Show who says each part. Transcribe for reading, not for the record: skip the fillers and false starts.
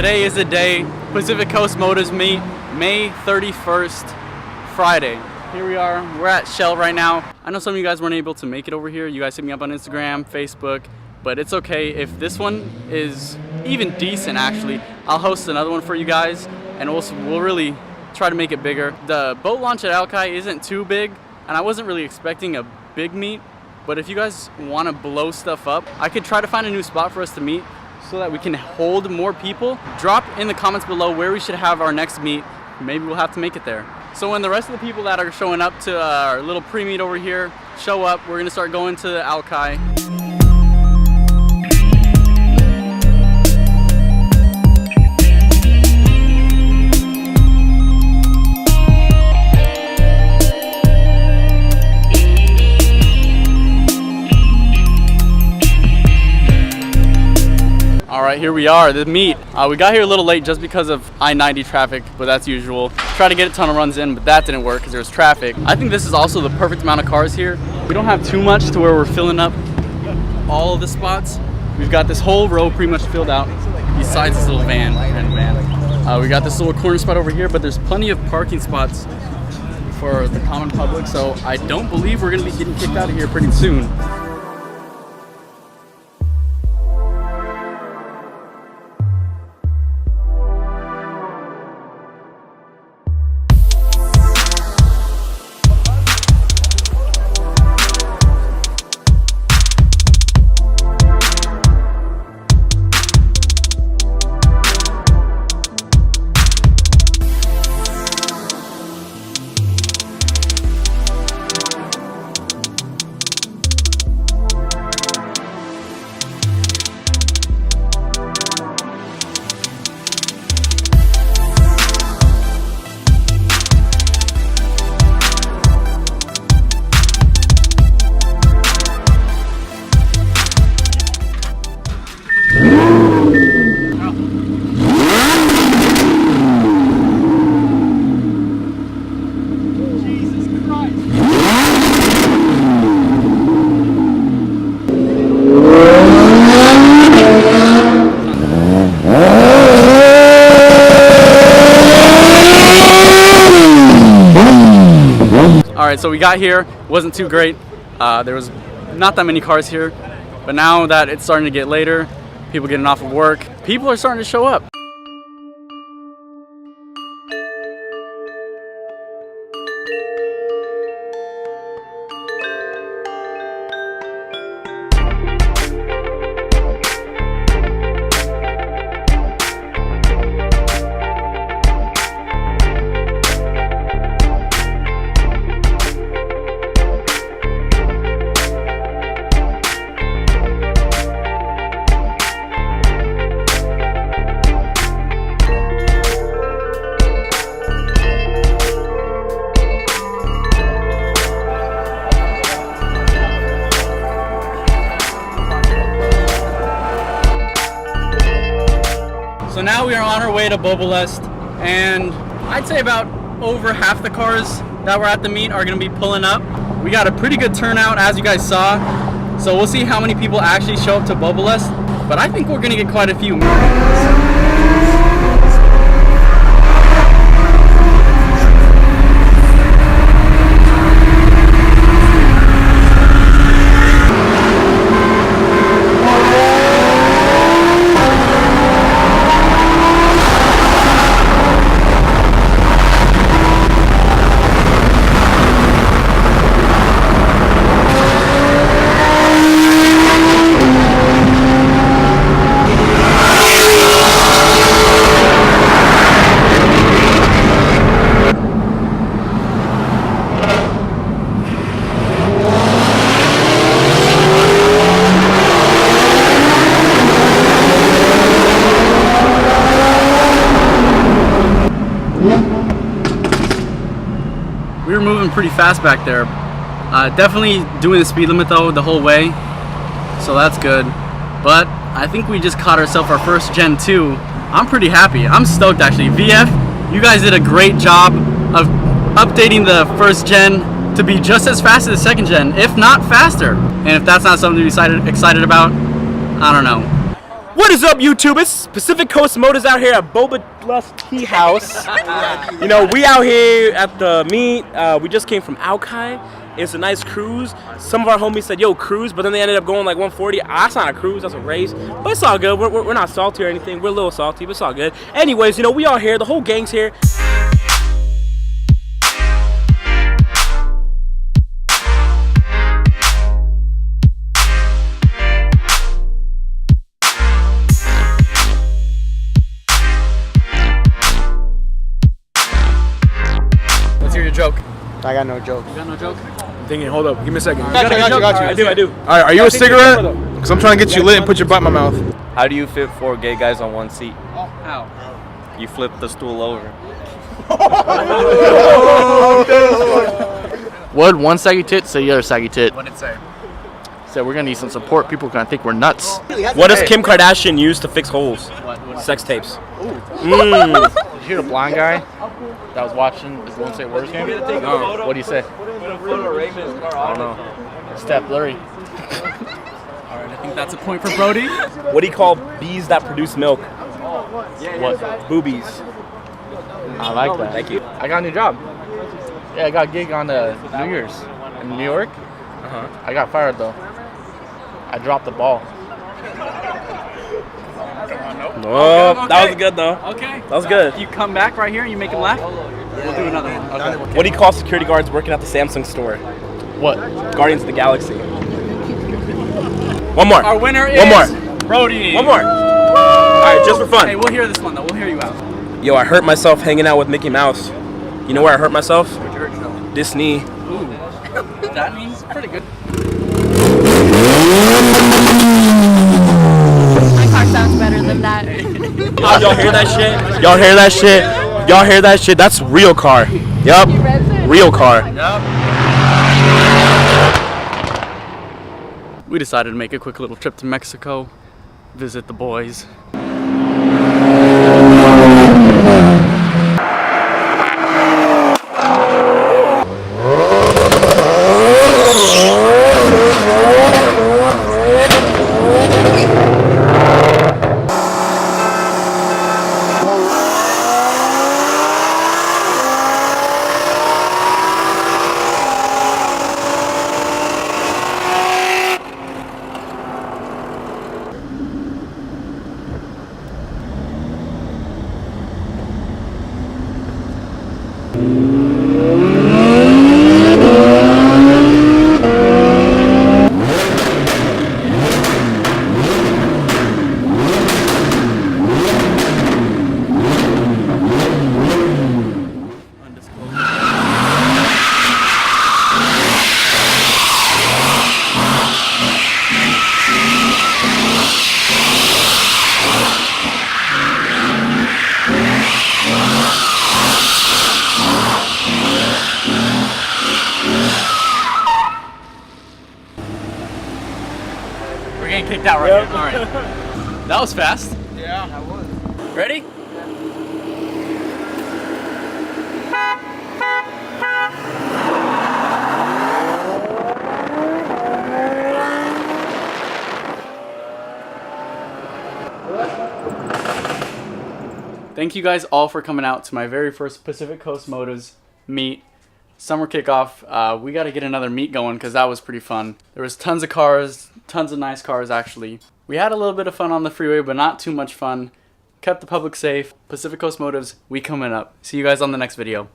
Speaker 1: today is the day. Pacific Coast Motors meet, May 31st, Friday. Here we are, we're at Shell right now. I know some of you guys weren't able to make it over here. You guys hit me up on Instagram, Facebook, but it's okay. If this one is even decent, actually, I'll host another one for you guys, and we'll really try to make it bigger. The boat launch at Alki isn't too big, and I wasn't really expecting a big meet, but if you guys want to blow stuff up, I could try to find a new spot for us to meet so that we can hold more people. Drop in the comments below where we should have our next meet. Maybe we'll have to make it there. So when the rest of the people that are showing up to our little pre-meet over here show up, we're gonna start going to the Alki. All right, here we are, the meet. We got here a little late just because of I-90 traffic, but that's usual. Tried to get a ton of runs in, but that didn't work because there was traffic. I think this is also the perfect amount of cars here. We don't have too much to where we're filling up all of the spots. We've got this whole row pretty much filled out, besides this little van. We got this little corner spot over here, but there's plenty of parking spots for the common public, so I don't believe we're gonna be getting kicked out of here pretty soon. Alright, so we got here, wasn't too great. There was not that many cars here, but now that it's starting to get later, people getting off of work, people are starting to show up. So now we are on our way to Bobolest, and I'd say about over half the cars that were at the meet are going to be pulling up. We got a pretty good turnout, as you guys saw, so we'll see how many people actually show up to Bobolest, but I think we're going to get quite a few. We were moving pretty fast back there. Definitely doing the speed limit though the whole way, so that's good. But I think we just caught ourselves our first Gen 2. I'm pretty happy. I'm stoked actually. VF, you guys did a great job of updating the first gen to be just as fast as the second gen, if not faster. And if that's not something to be excited about, I don't know.
Speaker 2: What is up, YouTube? It's Pacific Coast Motors out here at Boba Plus Tea House. You know, we out here at the meet. We just came from Alki. It's a nice cruise. Some of our homies said, yo, cruise, but then they ended up going like 140. That's not a cruise, that's a race. But it's all good. We're not salty or anything. We're a little salty, but it's all good. Anyways, you know, we all here. The whole gang's here.
Speaker 1: Let's hear your joke.
Speaker 3: I got no joke.
Speaker 1: You got no joke?
Speaker 4: Thinking, hold up, give me a second.
Speaker 3: I got you.
Speaker 2: I do.
Speaker 4: All right, are you a cigarette? Because I'm trying to get you lit and put your butt in my mouth.
Speaker 5: How do you fit 4 gay guys on one seat?
Speaker 1: How?
Speaker 5: You flip the stool over.
Speaker 6: What one saggy tit say the other saggy tit?
Speaker 1: What did it say?
Speaker 6: Said we're gonna need some support. People gonna think we're nuts.
Speaker 2: What does Kim Kardashian use to fix holes?
Speaker 1: What?
Speaker 2: Sex tapes.
Speaker 6: Did you hear the blind guy that was watching the Golden State Warriors game?
Speaker 2: No.
Speaker 6: What do you say?
Speaker 5: I don't know.
Speaker 6: Steph Larry.
Speaker 1: Alright, I think that's a point for Brody.
Speaker 2: What do you call bees that produce milk?
Speaker 6: What?
Speaker 2: Boobies.
Speaker 6: I like that.
Speaker 2: Thank you.
Speaker 6: I got a new job. Yeah, I got a gig on New Year's in New York. I got fired though. I dropped the ball.
Speaker 2: Oh, that was good though.
Speaker 1: Okay.
Speaker 2: That was good.
Speaker 1: You come back right here and you make him laugh? We'll do another one. Okay.
Speaker 2: What do you call security guards working at the Samsung store?
Speaker 6: What?
Speaker 2: Guardians of the Galaxy. One more.
Speaker 1: Our winner is
Speaker 2: One more.
Speaker 1: Brody.
Speaker 2: One more. Alright, just for fun.
Speaker 1: Hey, we'll hear this one though. We'll hear you out.
Speaker 2: Yo, I hurt myself hanging out with Mickey Mouse. You know where I hurt myself?
Speaker 1: Where'd you hurt yourself?
Speaker 2: This knee.
Speaker 1: Ooh. That means pretty good.
Speaker 7: My car sounds better than that.
Speaker 2: Y'all hear that shit? Y'all hear that shit? Y'all hear that shit? That's real car. Yup. Real car.
Speaker 1: We decided to make a quick little trip to Mexico, visit the boys. We're getting kicked out right here. All right. That was fast.
Speaker 4: Yeah, that was.
Speaker 1: Ready? Thank you guys all for coming out to my very first Pacific Coast Motors meet. Summer kickoff. We got to get another meet going because that was pretty fun. There was tons of cars, tons of nice cars actually. We had a little bit of fun on the freeway, but not too much fun. Kept the public safe. Pacific Coast Motors, we coming up. See you guys on the next video.